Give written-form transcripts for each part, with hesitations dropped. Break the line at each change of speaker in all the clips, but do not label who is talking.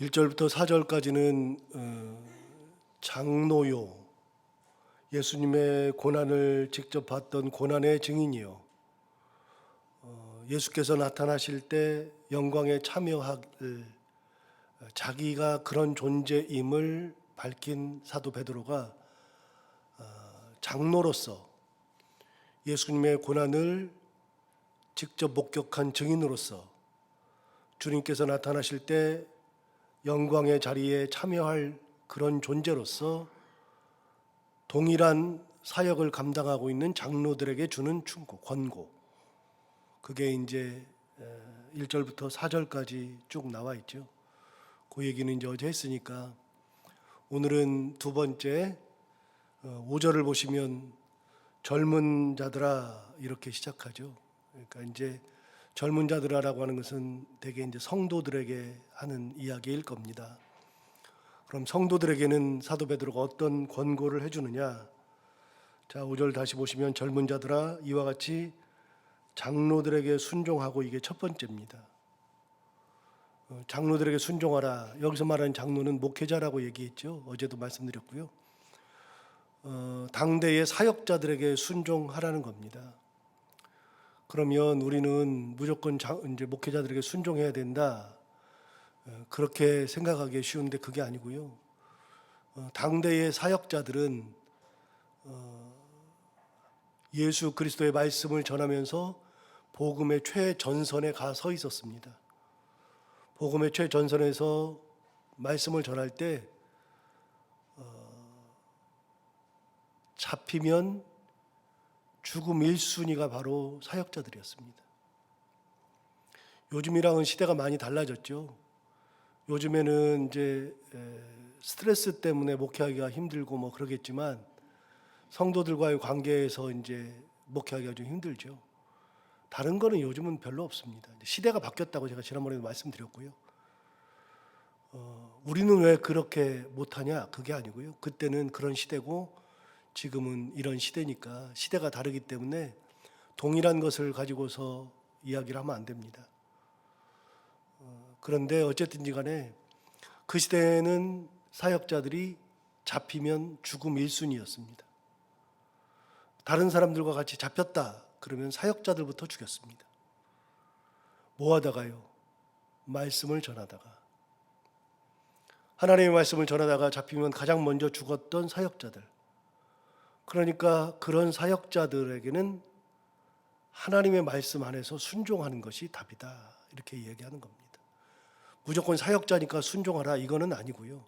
1절부터 4절까지는 장로요, 예수님의 고난을 직접 봤던 고난의 증인이요, 예수께서 나타나실 때 영광에 참여할 자기가 그런 존재임을 밝힌 사도 베드로가 장로로서 예수님의 고난을 직접 목격한 증인으로서 주님께서 나타나실 때 영광의 자리에 참여할 그런 존재로서 동일한 사역을 감당하고 있는 장로들에게 주는 충고, 권고, 그게 이제 1절부터 4절까지 쭉 나와 있죠. 그 얘기는 이제 어제 했으니까 오늘은 두 번째 5절을 보시면 젊은 자들아 이렇게 시작하죠. 그러니까 이제 젊은 자들아라고 하는 것은 대개 이제 성도들에게 하는 이야기일 겁니다. 그럼 성도들에게는 사도 베드로가 어떤 권고를 해주느냐? 자, 5절 다시 보시면 젊은 자들아 이와 같이 장로들에게 순종하고, 이게 첫 번째입니다. 장로들에게 순종하라. 여기서 말하는 장로는 목회자라고 얘기했죠. 어제도 말씀드렸고요. 당대의 사역자들에게 순종하라는 겁니다. 그러면 우리는 무조건 이제 목회자들에게 순종해야 된다, 그렇게 생각하기 쉬운데 그게 아니고요. 당대의 사역자들은 예수 그리스도의 말씀을 전하면서 복음의 최전선에 가 서 있었습니다. 복음의 최전선에서 말씀을 전할 때 잡히면 죽음 1순위가 바로 사역자들이었습니다. 요즘이랑은 시대가 많이 달라졌죠. 요즘에는 이제 스트레스 때문에 목회하기가 힘들고 뭐 그러겠지만 성도들과의 관계에서 이제 목회하기가 좀 힘들죠. 다른 거는 요즘은 별로 없습니다. 시대가 바뀌었다고 제가 지난번에도 말씀드렸고요. 우리는 왜 그렇게 못하냐? 그게 아니고요. 그때는 그런 시대고 지금은 이런 시대니까 시대가 다르기 때문에 동일한 것을 가지고서 이야기를 하면 안 됩니다. 그런데 어쨌든지 간에 그 시대에는 사역자들이 잡히면 죽음 1순위였습니다. 다른 사람들과 같이 잡혔다 그러면 사역자들부터 죽였습니다. 뭐 하다가요? 말씀을 전하다가. 하나님의 말씀을 전하다가 잡히면 가장 먼저 죽었던 사역자들. 그러니까 그런 사역자들에게는 하나님의 말씀 안에서 순종하는 것이 답이다, 이렇게 이야기하는 겁니다. 무조건 사역자니까 순종하라, 이거는 아니고요.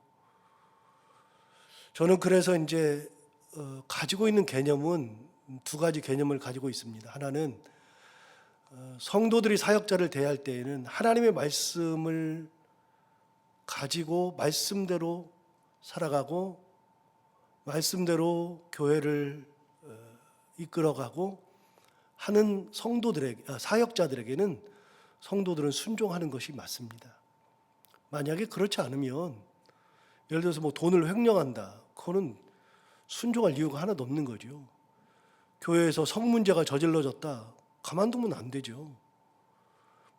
저는 그래서 이제 가지고 있는 개념은 두 가지 개념을 가지고 있습니다. 하나는 성도들이 사역자를 대할 때에는 하나님의 말씀을 가지고 말씀대로 살아가고 말씀대로 교회를 이끌어가고 하는 사역자들에게는 성도들은 순종하는 것이 맞습니다. 만약에 그렇지 않으면, 예를 들어서 뭐 돈을 횡령한다, 그거는 순종할 이유가 하나도 없는 거죠. 교회에서 성문제가 저질러졌다, 가만두면 안 되죠.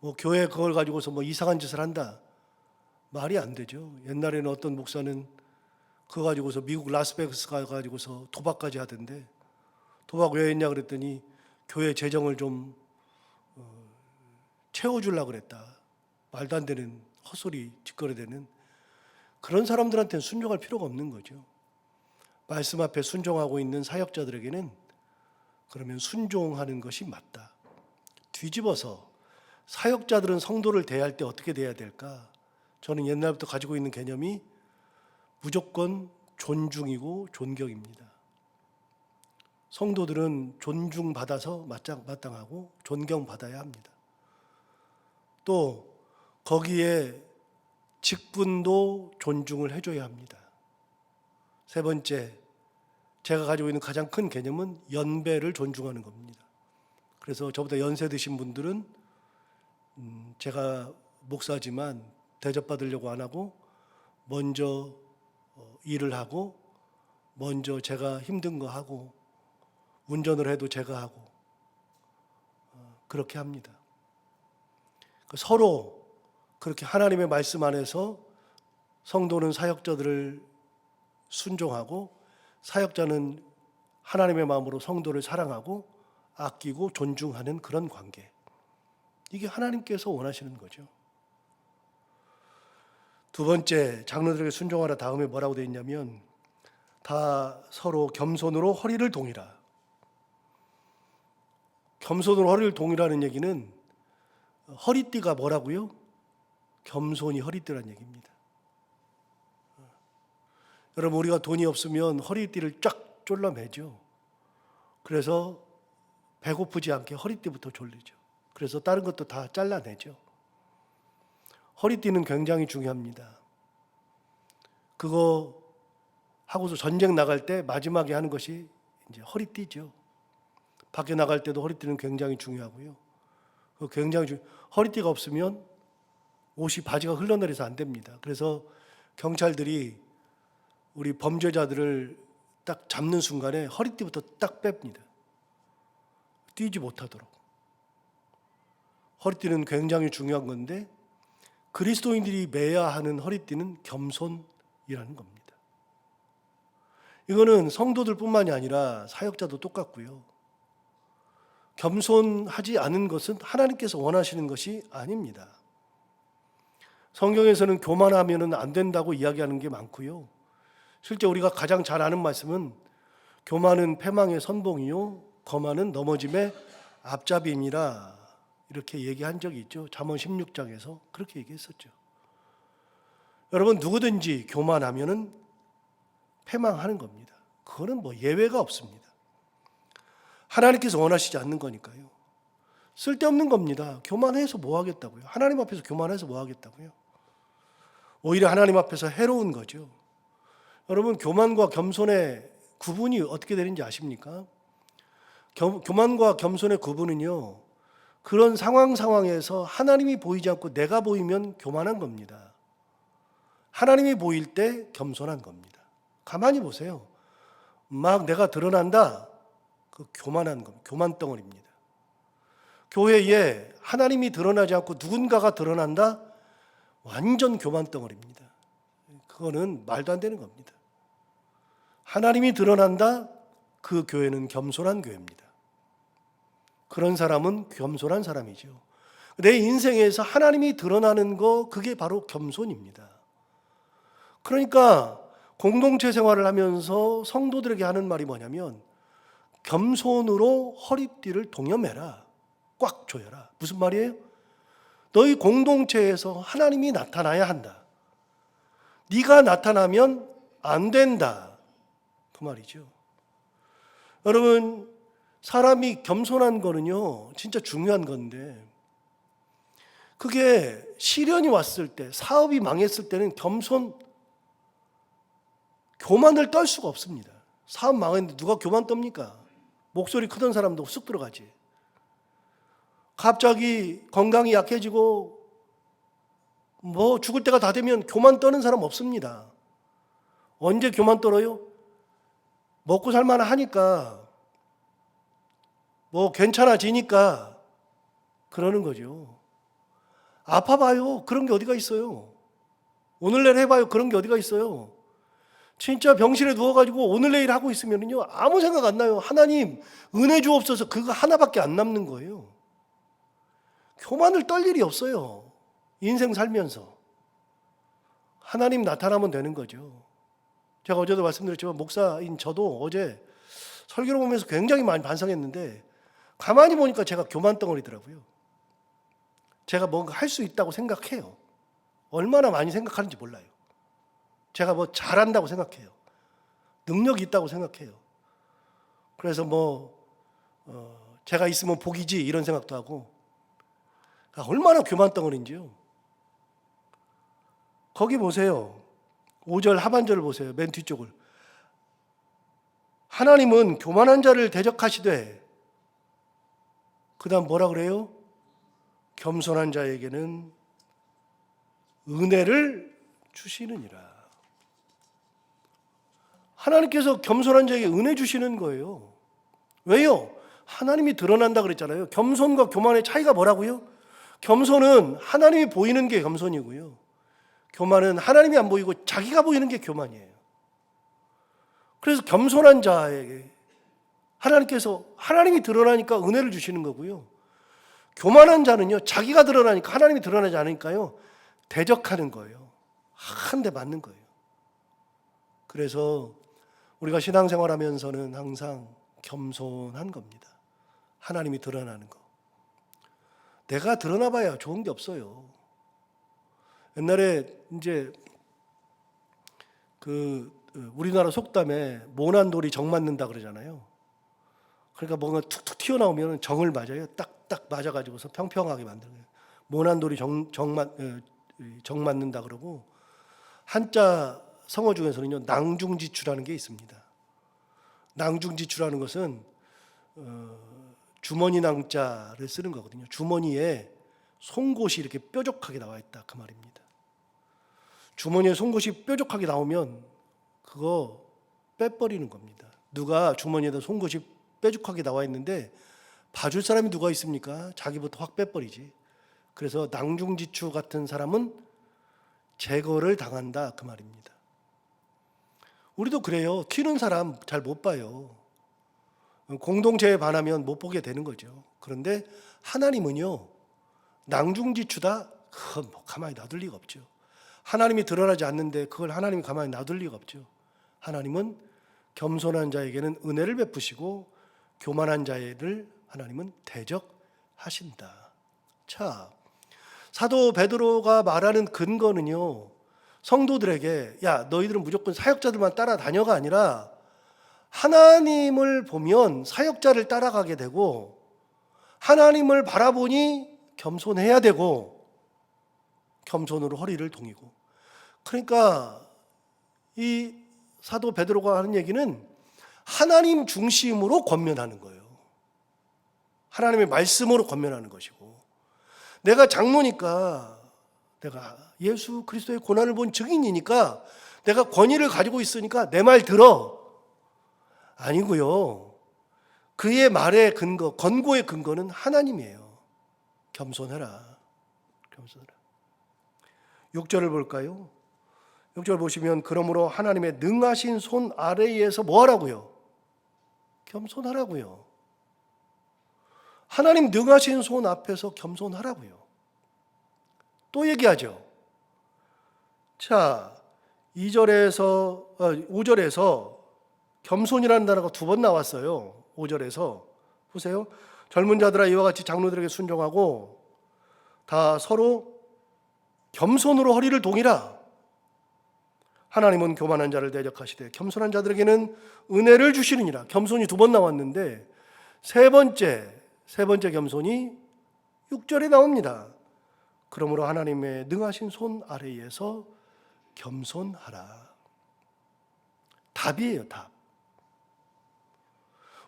뭐 교회 그걸 가지고서 뭐 이상한 짓을 한다, 말이 안 되죠. 옛날에는 어떤 목사는 그거 가지고서 미국 라스베가스 가가지고서 도박까지 하던데, 도박 왜 했냐 그랬더니 교회 재정을 좀 채워주려고 그랬다. 말도 안 되는 헛소리 짓거려대는 그런 사람들한테는 순종할 필요가 없는 거죠. 말씀 앞에 순종하고 있는 사역자들에게는 그러면 순종하는 것이 맞다. 뒤집어서 사역자들은 성도를 대할 때 어떻게 대해야 될까? 저는 옛날부터 가지고 있는 개념이 무조건 존중이고 존경입니다. 성도들은 존중받아서 마땅하고 존경받아야 합니다. 또 거기에 직분도 존중을 해줘야 합니다. 세 번째, 제가 가지고 있는 가장 큰 개념은 연배를 존중하는 겁니다. 그래서 저보다 연세 드신 분들은 제가 목사지만 대접받으려고 안 하고 먼저 일을 하고 먼저 제가 힘든 거 하고 운전을 해도 제가 하고 그렇게 합니다. 서로 그렇게 하나님의 말씀 안에서 성도는 사역자들을 순종하고 사역자는 하나님의 마음으로 성도를 사랑하고 아끼고 존중하는 그런 관계. 이게 하나님께서 원하시는 거죠. 두 번째, 장로들에게 순종하라 다음에 뭐라고 되어 있냐면 다 서로 겸손으로 허리를 동이라. 겸손으로 허리를 동이라는 얘기는 허리띠가 뭐라고요? 겸손이 허리띠라는 얘기입니다. 여러분, 우리가 돈이 없으면 허리띠를 쫙 졸라매죠. 그래서 배고프지 않게 허리띠부터 졸리죠. 그래서 다른 것도 다 잘라내죠. 허리띠는 굉장히 중요합니다. 그거 하고서 전쟁 나갈 때 마지막에 하는 것이 이제 허리띠죠. 밖에 나갈 때도 허리띠는 굉장히 중요하고요. 허리띠가 없으면 옷이 바지가 흘러내려서 안 됩니다. 그래서 경찰들이 우리 범죄자들을 딱 잡는 순간에 허리띠부터 딱 뺍니다. 뛰지 못하도록. 허리띠는 굉장히 중요한 건데 그리스도인들이 매야 하는 허리띠는 겸손이라는 겁니다. 이거는 성도들뿐만이 아니라 사역자도 똑같고요. 겸손하지 않은 것은 하나님께서 원하시는 것이 아닙니다. 성경에서는 교만하면 안 된다고 이야기하는 게 많고요. 실제 우리가 가장 잘 아는 말씀은 교만은 패망의 선봉이요 거만은 넘어짐의 앞잡이니라 이렇게 얘기한 적이 있죠. 잠언 16장에서 그렇게 얘기했었죠. 여러분, 누구든지 교만하면은 패망하는 겁니다. 그거는 뭐 예외가 없습니다. 하나님께서 원하시지 않는 거니까요. 쓸데없는 겁니다. 교만해서 뭐 하겠다고요? 하나님 앞에서 교만해서 뭐 하겠다고요? 오히려 하나님 앞에서 해로운 거죠. 여러분, 교만과 겸손의 구분이 어떻게 되는지 아십니까? 교만과 겸손의 구분은요, 그런 상황에서 하나님이 보이지 않고 내가 보이면 교만한 겁니다. 하나님이 보일 때 겸손한 겁니다. 가만히 보세요. 막 내가 드러난다, 그 교만한 겁니다. 교만덩어리입니다. 교회에 하나님이 드러나지 않고 누군가가 드러난다, 완전 교만덩어리입니다. 그거는 말도 안 되는 겁니다. 하나님이 드러난다, 그 교회는 겸손한 교회입니다. 그런 사람은 겸손한 사람이죠. 내 인생에서 하나님이 드러나는 거, 그게 바로 겸손입니다. 그러니까 공동체 생활을 하면서 성도들에게 하는 말이 뭐냐면 겸손으로 허리띠를 동여매라, 꽉 조여라. 무슨 말이에요? 너희 공동체에서 하나님이 나타나야 한다. 네가 나타나면 안 된다, 그 말이죠. 여러분, 사람이 겸손한 거는요 진짜 중요한 건데, 그게 시련이 왔을 때, 사업이 망했을 때는 교만을 떨 수가 없습니다. 사업 망했는데 누가 교만 떱니까? 목소리 크던 사람도 쑥 들어가지. 갑자기 건강이 약해지고 뭐 죽을 때가 다 되면 교만 떠는 사람 없습니다. 언제 교만 떨어요? 먹고 살만 하니까, 뭐 괜찮아지니까 그러는 거죠. 아파봐요. 그런 게 어디가 있어요? 오늘 내일 해봐요. 그런 게 어디가 있어요? 진짜 병실에 누워가지고 오늘 내일 하고 있으면요 아무 생각 안 나요. 하나님 은혜 주옵소서, 그거 하나밖에 안 남는 거예요. 교만을 떨 일이 없어요. 인생 살면서 하나님 나타나면 되는 거죠. 제가 어제도 말씀드렸지만 목사인 저도 어제 설교를 보면서 굉장히 많이 반성했는데, 가만히 보니까 제가 교만 덩어리더라고요. 제가 뭔가 할 수 있다고 생각해요. 얼마나 많이 생각하는지 몰라요. 제가 뭐 잘한다고 생각해요. 능력이 있다고 생각해요. 그래서 제가 있으면 복이지 이런 생각도 하고, 얼마나 교만 덩어리인지요. 거기 보세요. 5절 하반절을 보세요. 맨 뒤쪽을. 하나님은 교만한 자를 대적하시되, 그 다음 뭐라 그래요? 겸손한 자에게는 은혜를 주시느니라. 하나님께서 겸손한 자에게 은혜 주시는 거예요. 왜요? 하나님이 드러난다 그랬잖아요. 겸손과 교만의 차이가 뭐라고요? 겸손은 하나님이 보이는 게 겸손이고요, 교만은 하나님이 안 보이고 자기가 보이는 게 교만이에요. 그래서 겸손한 자에게 하나님이 드러나니까 은혜를 주시는 거고요. 교만한 자는요, 자기가 드러나니까 하나님이 드러나지 않으니까요, 대적하는 거예요. 한 대 맞는 거예요. 그래서 우리가 신앙생활 하면서는 항상 겸손한 겁니다. 하나님이 드러나는 거. 내가 드러나 봐야 좋은 게 없어요. 옛날에 이제 우리나라 속담에 모난 돌이 정 맞는다 그러잖아요. 그러니까 뭔가 툭툭 튀어나오면 정을 맞아요. 딱딱 맞아가지고서 평평하게 만드는 거예요. 모난 돌이 정 맞는다 그러고, 한자 성어 중에서는요, 낭중지추라는 게 있습니다. 낭중지추라는 것은 주머니 낭자를 쓰는 거거든요. 주머니에 송곳이 이렇게 뾰족하게 나와 있다, 그 말입니다. 주머니에 송곳이 뾰족하게 나오면 그거 빼버리는 겁니다. 누가 주머니에다 송곳이 뾰족하게 나와 있는데 봐줄 사람이 누가 있습니까? 자기부터 확 빼버리지. 그래서 낭중지추 같은 사람은 제거를 당한다, 그 말입니다. 우리도 그래요. 튀는 사람 잘 못 봐요. 공동체에 반하면 못 보게 되는 거죠. 그런데 하나님은요, 낭중지추다, 그건 뭐 가만히 놔둘 리가 없죠. 하나님이 드러나지 않는데 그걸 하나님이 가만히 놔둘 리가 없죠. 하나님은 겸손한 자에게는 은혜를 베푸시고 교만한 자를 하나님은 대적하신다. 자, 사도 베드로가 말하는 근거는요, 성도들에게 야, 너희들은 무조건 사역자들만 따라다녀가 아니라 하나님을 보면 사역자를 따라가게 되고, 하나님을 바라보니 겸손해야 되고, 겸손으로 허리를 동이고. 그러니까 이 사도 베드로가 하는 얘기는 하나님 중심으로 권면하는 거예요. 하나님의 말씀으로 권면하는 것이고, 내가 장로니까, 내가 예수 그리스도의 고난을 본 증인이니까, 내가 권위를 가지고 있으니까 내 말 들어. 아니고요. 그의 말의 근거, 권고의 근거는 하나님이에요. 겸손해라. 겸손해라. 6절을 볼까요? 6절 보시면, 그러므로 하나님의 능하신 손 아래에서 뭐 하라고요? 겸손하라고요. 하나님 능하신 손 앞에서 겸손하라고요. 또 얘기하죠. 자, 5절에서 겸손이라는 단어가 2번 나왔어요. 5절에서 보세요. 젊은 자들아 이와 같이 장로들에게 순종하고 다 서로 겸손으로 허리를 동이라. 하나님은 교만한 자를 대적하시되 겸손한 자들에게는 은혜를 주시느니라. 겸손이 2번 나왔는데 세 번째 겸손이 6절에 나옵니다. 그러므로 하나님의 능하신 손 아래에서 겸손하라. 답이에요, 답.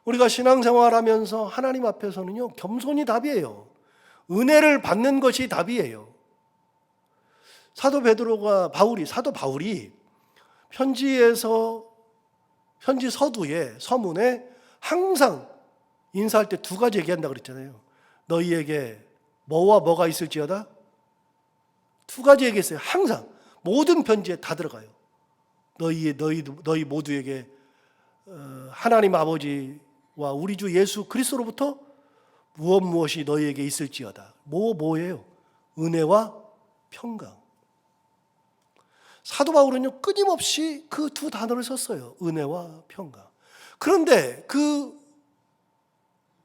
우리가 신앙생활하면서 하나님 앞에서는요, 겸손이 답이에요. 은혜를 받는 것이 답이에요. 사도 바울이 편지 서두에, 서문에 항상 인사할 때 2가지 얘기한다 그랬잖아요. 너희에게 뭐와 뭐가 있을지어다? 2가지 얘기했어요. 항상 모든 편지에 다 들어가요. 너희 모두에게 하나님 아버지와 우리 주 예수 그리스도로부터 무엇이 너희에게 있을지어다. 뭐예요? 은혜와 평강. 사도 바울은요, 끊임없이 그 2 단어를 썼어요. 은혜와 평강. 그런데 그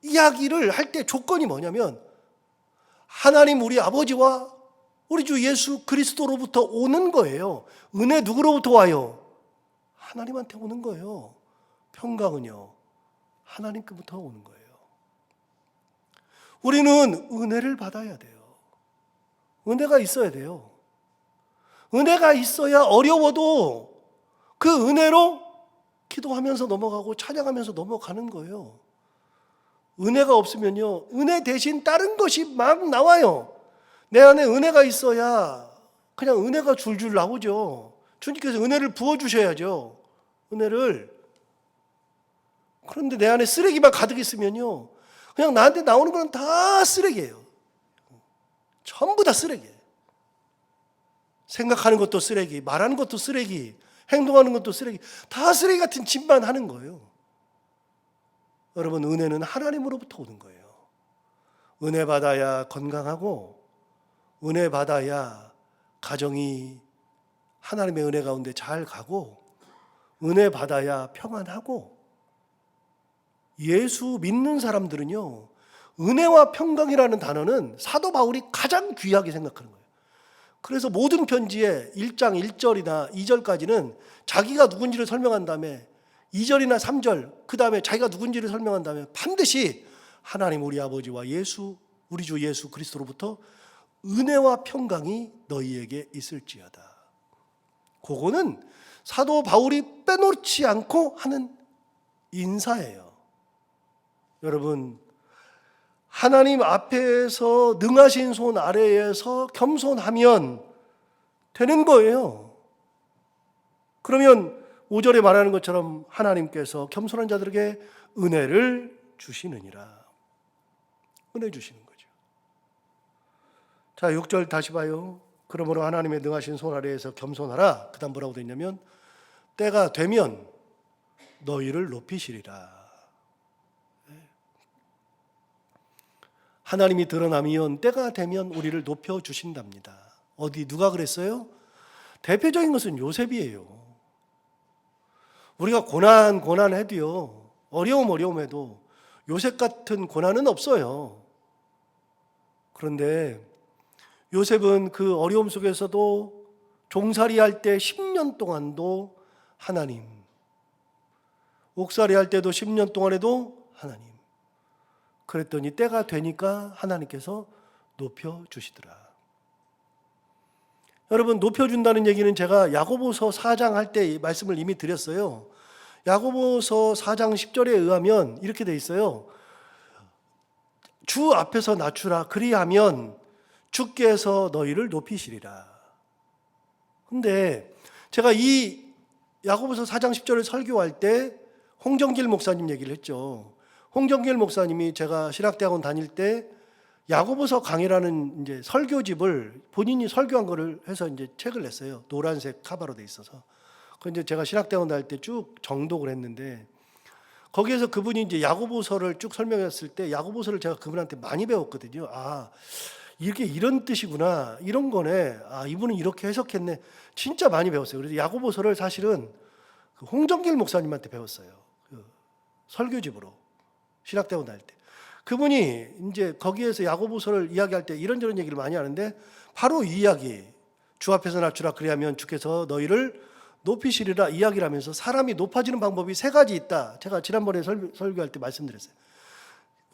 이야기를 할 때 조건이 뭐냐면, 하나님 우리 아버지와 우리 주 예수 그리스도로부터 오는 거예요. 은혜 누구로부터 와요? 하나님한테 오는 거예요. 평강은요, 하나님께부터 오는 거예요. 우리는 은혜를 받아야 돼요. 은혜가 있어야 돼요. 은혜가 있어야 어려워도 그 은혜로 기도하면서 넘어가고 찬양하면서 넘어가는 거예요. 은혜가 없으면요, 은혜 대신 다른 것이 막 나와요. 내 안에 은혜가 있어야 그냥 은혜가 줄줄 나오죠. 주님께서 은혜를 부어주셔야죠. 은혜를. 그런데 내 안에 쓰레기만 가득 있으면요, 그냥 나한테 나오는 건 다 쓰레기예요. 전부 다 쓰레기예요. 생각하는 것도 쓰레기, 말하는 것도 쓰레기, 행동하는 것도 쓰레기, 다 쓰레기 같은 짓만 하는 거예요. 여러분, 은혜는 하나님으로부터 오는 거예요. 은혜 받아야 건강하고, 은혜 받아야 가정이 하나님의 은혜 가운데 잘 가고, 은혜 받아야 평안하고. 예수 믿는 사람들은요, 은혜와 평강이라는 단어는 사도 바울이 가장 귀하게 생각하는 거예요. 그래서 모든 편지에 1장 1절이나 2절까지는 자기가 누군지를 설명한 다음에 2절이나 3절, 그 다음에 자기가 누군지를 설명한 다음에 반드시 하나님 우리 아버지와 예수, 우리 주 예수 그리스도로부터 은혜와 평강이 너희에게 있을지어다. 그거는 사도 바울이 빼놓지 않고 하는 인사예요. 여러분, 하나님 앞에서 능하신 손 아래에서 겸손하면 되는 거예요. 그러면 5절에 말하는 것처럼 하나님께서 겸손한 자들에게 은혜를 주시느니라. 은혜 주시는 거죠. 자, 6절 다시 봐요. 그러므로 하나님의 능하신 손 아래에서 겸손하라. 그 다음 뭐라고 되어 있냐면 때가 되면 너희를 높이시리라. 하나님이 드러나면 때가 되면 우리를 높여주신답니다. 어디 누가 그랬어요? 대표적인 것은 요셉이에요. 우리가 고난해도요, 어려움해도 요셉 같은 고난은 없어요. 그런데 요셉은 그 어려움 속에서도 종살이 할 때 10년 동안도 하나님, 옥살이 할 때도 10년 동안에도 하나님. 그랬더니 때가 되니까 하나님께서 높여주시더라. 여러분, 높여준다는 얘기는 제가 야고보서 4장 할 때 말씀을 이미 드렸어요. 야고보서 4장 10절에 의하면 이렇게 돼 있어요. 주 앞에서 낮추라. 그리하면 주께서 너희를 높이시리라. 근데 제가 이 야고보서 4장 10절을 설교할 때 홍정길 목사님 얘기를 했죠. 홍정길 목사님이 제가 신학대학원 다닐 때 야고보서 강해라는 이제 설교집을 본인이 설교한 거를 해서 이제 책을 냈어요. 노란색 카바로 돼 있어서. 그 이제 제가 신학대학원 다닐 때 쭉 정독을 했는데 거기에서 그분이 이제 야고보서를 쭉 설명했을 때 야고보서를 제가 그분한테 많이 배웠거든요. 아, 이게 이런 뜻이구나. 이런 거네. 아, 이분은 이렇게 해석했네. 진짜 많이 배웠어요. 그래서 야고보서를 사실은 그 홍정길 목사님한테 배웠어요. 그 설교집으로. 신학대학원 다닐 때. 그분이 이제 거기에서 야고보서를 이야기할 때 이런저런 얘기를 많이 하는데 바로 이 이야기, 주 앞에서 낮추라 그리하면 주께서 너희를 높이시리라 이야기를 하면서 사람이 높아지는 방법이 3가지 있다. 제가 지난번에 설교할 때 말씀드렸어요.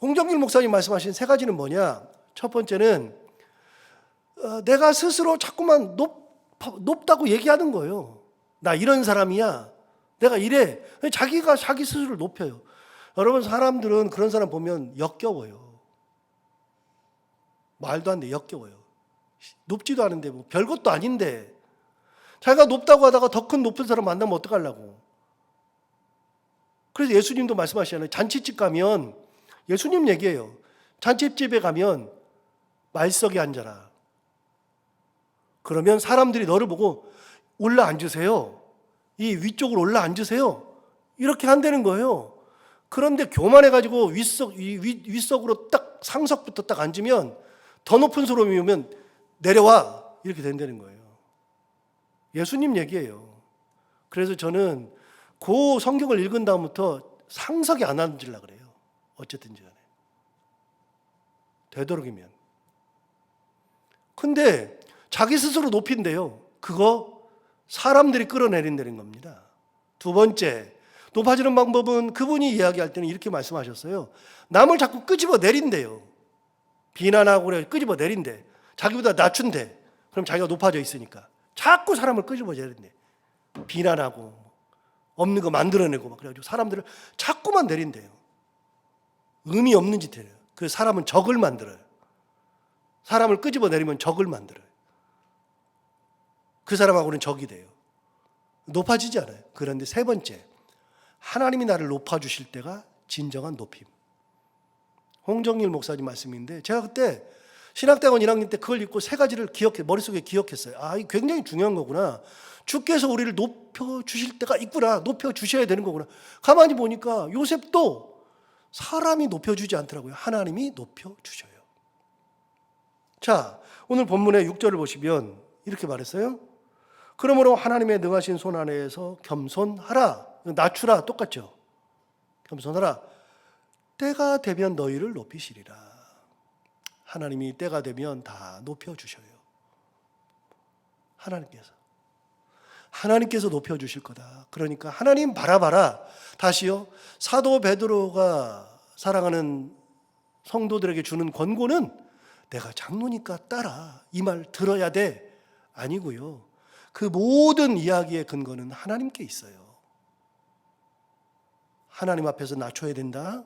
홍정길 목사님 말씀하신 3가지는 뭐냐? 첫 번째는 내가 스스로 자꾸만 높다고 얘기하는 거예요. 나 이런 사람이야. 내가 이래. 자기가 자기 스스로를 높여요. 여러분, 사람들은 그런 사람 보면 역겨워요. 말도 안 돼, 역겨워요. 높지도 않은데 뭐 별것도 아닌데 자기가 높다고 하다가 더 큰 높은 사람 만나면 어떡하려고. 그래서 예수님도 말씀하시잖아요. 잔치집 가면 예수님 얘기해요. 잔치집에 가면 말석에 앉아라. 그러면 사람들이 너를 보고 올라 앉으세요. 이 위쪽으로 올라 앉으세요. 이렇게 한다는 거예요. 그런데 교만해가지고 윗석으로 딱 상석부터 딱 앉으면 더 높은 사람이 오면 내려와 이렇게 된다는 거예요. 예수님 얘기예요. 그래서 저는 그 성경을 읽은 다음부터 상석에 안 앉으려고 그래요. 어쨌든지 간에. 되도록이면. 근데 자기 스스로 높인대요. 그거 사람들이 끌어내린다는 겁니다. 두 번째, 높아지는 방법은 그분이 이야기할 때는 이렇게 말씀하셨어요. 남을 자꾸 끄집어 내린대요. 비난하고 그래 끄집어 내린대. 자기보다 낮춘대. 그럼 자기가 높아져 있으니까. 자꾸 사람을 끄집어 내린대. 비난하고 없는 거 만들어내고 막 그래가지고 사람들을 자꾸만 내린대요. 의미 없는 짓 해요. 그 사람은 적을 만들어요. 사람을 끄집어 내리면 적을 만들어요. 그 사람하고는 적이 돼요. 높아지지 않아요. 그런데 3번째, 하나님이 나를 높아주실 때가 진정한 높임. 홍정일 목사님 말씀인데 제가 그때 신학대학원 1학년 때 그걸 읽고 세 가지를 머릿속에 기억했어요. 아, 이게 굉장히 중요한 거구나. 주께서 우리를 높여주실 때가 있구나. 높여주셔야 되는 거구나. 가만히 보니까 요셉도 사람이 높여주지 않더라고요. 하나님이 높여주셔요. 자, 오늘 본문의 6절을 보시면 이렇게 말했어요. 그러므로 하나님의 능하신 손 안에서 겸손하라. 낮추라 똑같죠. 겸손하라. 때가 되면 너희를 높이시리라. 하나님이 때가 되면 다 높여주셔요. 하나님께서 높여주실 거다. 그러니까 하나님 바라봐라. 다시요. 사도 베드로가 사랑하는 성도들에게 주는 권고는 내가 장로니까 따라. 이 말 들어야 돼. 아니고요. 그 모든 이야기의 근거는 하나님께 있어요. 하나님 앞에서 낮춰야 된다.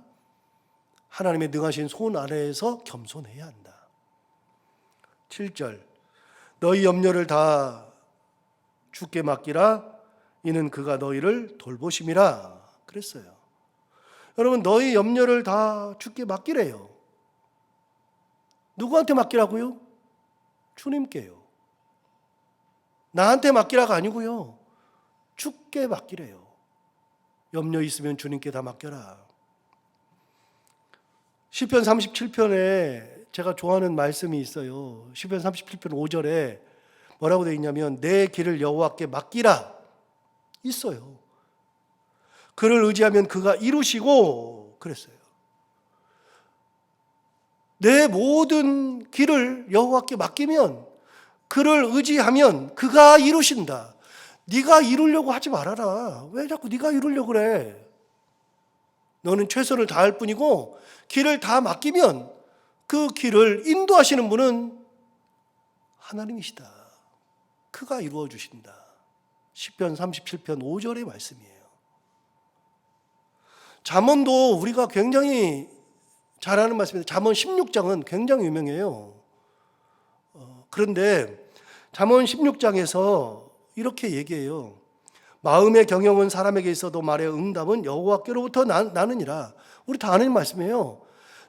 하나님의 능하신 손 아래에서 겸손해야 한다. 7절 너희 염려를 다 주께 맡기라. 이는 그가 너희를 돌보심이라 그랬어요. 여러분, 너희 염려를 다 주께 맡기래요. 누구한테 맡기라고요? 주님께요. 나한테 맡기라가 아니고요. 주께 맡기래요. 염려 있으면 주님께 다 맡겨라. 시편 37편에 제가 좋아하는 말씀이 있어요. 시편 37편 5절에 뭐라고 되어 있냐면 내 길을 여호와께 맡기라 있어요. 그를 의지하면 그가 이루시고 그랬어요. 내 모든 길을 여호와께 맡기면, 그를 의지하면 그가 이루신다. 네가 이루려고 하지 말아라. 왜 자꾸 네가 이루려고 그래? 너는 최선을 다할 뿐이고 길을 다 맡기면 그 길을 인도하시는 분은 하나님이시다. 그가 이루어 주신다. 시편 37편 5절의 말씀이에요. 잠언도 우리가 굉장히 잘 아는 말씀인데 잠언 16장은 굉장히 유명해요. 그런데 잠언 16장에서 이렇게 얘기해요. 마음의 경영은 사람에게 있어도 말의 응답은 여호와께로부터 나느니라. 우리 다 아는 말씀이에요.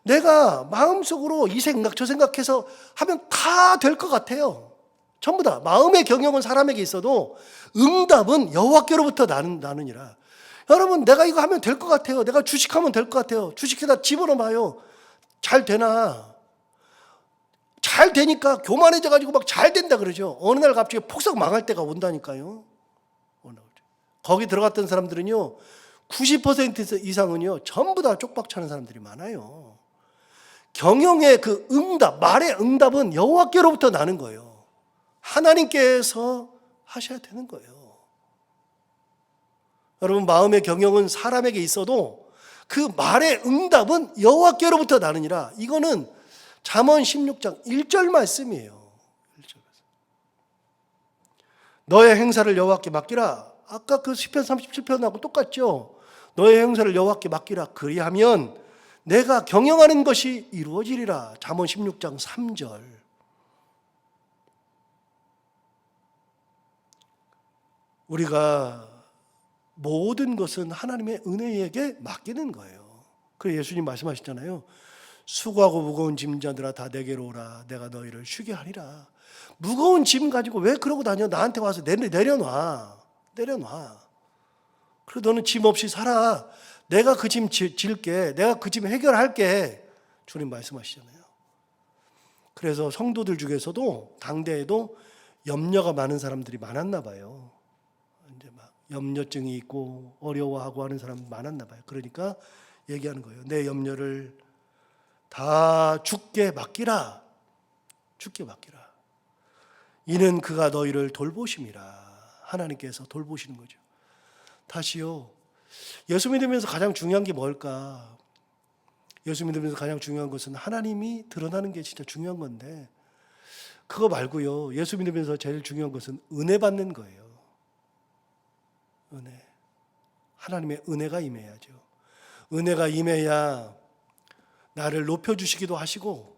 내가 마음속으로 이 생각 저 생각해서 하면 다 될 것 같아요. 전부 다. 마음의 경영은 사람에게 있어도 응답은 여호와께로부터 나느니라. 여러분, 내가 이거 하면 될 것 같아요. 내가 주식하면 될 것 같아요. 주식에다 집어넣어봐요. 잘 되나? 잘 되니까 교만해져가지고 막 잘 된다 그러죠. 어느 날 갑자기 폭삭 망할 때가 온다니까요. 거기 들어갔던 사람들은요, 90% 이상은요, 전부 다 쪽박 차는 사람들이 많아요. 경영의 그 응답, 말의 응답은 여호와께로부터 나는 거예요. 하나님께서 하셔야 되는 거예요. 여러분, 마음의 경영은 사람에게 있어도 그 말의 응답은 여호와께로부터 나느니라. 이거는 잠언 16장 1절 말씀이에요. 1절 말씀. 너의 행사를 여호와께 맡기라. 아까 그 시편 37편하고 똑같죠. 너의 행사를 여호와께 맡기라. 그리하면 내가 경영하는 것이 이루어지리라. 잠언 16장 3절. 우리가 모든 것은 하나님의 은혜에게 맡기는 거예요. 그래서 예수님 말씀하셨잖아요. 수고하고 무거운 짐자들아 다 내게로 오라. 내가 너희를 쉬게 하리라. 무거운 짐 가지고 왜 그러고 다녀? 나한테 와서 내려놔. 그리고 너는 짐 없이 살아. 내가 그 짐 질게. 내가 그 짐 해결할게. 주님 말씀하시잖아요. 그래서 성도들 중에서도 당대에도 염려가 많은 사람들이 많았나 봐요. 이제 막 염려증이 있고 어려워하고 하는 사람 많았나 봐요. 그러니까 얘기하는 거예요. 내 염려를 다 주께 맡기라. 주께 맡기라. 이는 그가 너희를 돌보심이라. 하나님께서 돌보시는 거죠. 다시요. 예수 믿으면서 가장 중요한 게 뭘까? 예수 믿으면서 가장 중요한 것은 하나님이 드러나는 게 진짜 중요한 건데, 그거 말고요. 예수 믿으면서 제일 중요한 것은 은혜 받는 거예요. 은혜. 하나님의 은혜가 임해야죠. 은혜가 임해야 나를 높여주시기도 하시고,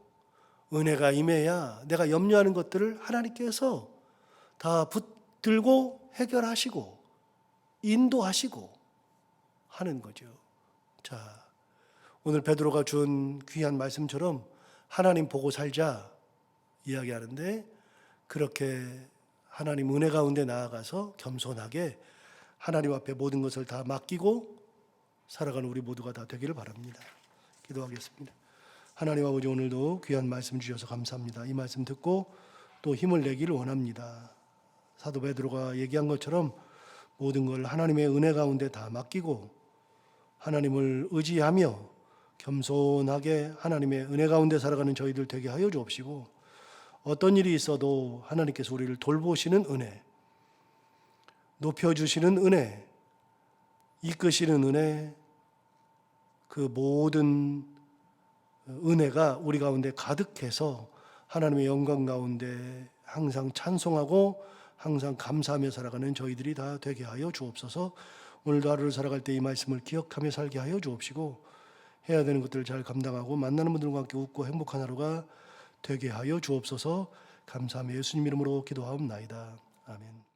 은혜가 임해야 내가 염려하는 것들을 하나님께서 다 붙들고 해결하시고 인도하시고 하는 거죠. 자, 오늘 베드로가 준 귀한 말씀처럼 하나님 보고 살자. 이야기하는데 그렇게 하나님 은혜 가운데 나아가서 겸손하게 하나님 앞에 모든 것을 다 맡기고 살아가는 우리 모두가 다 되기를 바랍니다. 기도하겠습니다. 하나님 아버지, 오늘도 귀한 말씀 주셔서 감사합니다. 이 말씀 듣고 또 힘을 내기를 원합니다. 사도 베드로가 얘기한 것처럼 모든 걸 하나님의 은혜 가운데 다 맡기고 하나님을 의지하며 겸손하게 하나님의 은혜 가운데 살아가는 저희들 되게 하여 주옵시고, 어떤 일이 있어도 하나님께서 우리를 돌보시는 은혜, 높여주시는 은혜, 이끄시는 은혜, 그 모든 은혜가 우리 가운데 가득해서 하나님의 영광 가운데 항상 찬송하고 항상 감사하며 살아가는 저희들이 다 되게 하여 주옵소서. 오늘도 하루를 살아갈 때 이 말씀을 기억하며 살게 하여 주옵시고, 해야 되는 것들을 잘 감당하고 만나는 분들과 함께 웃고 행복한 하루가 되게 하여 주옵소서. 감사하며 예수님 이름으로 기도하옵나이다. 아멘.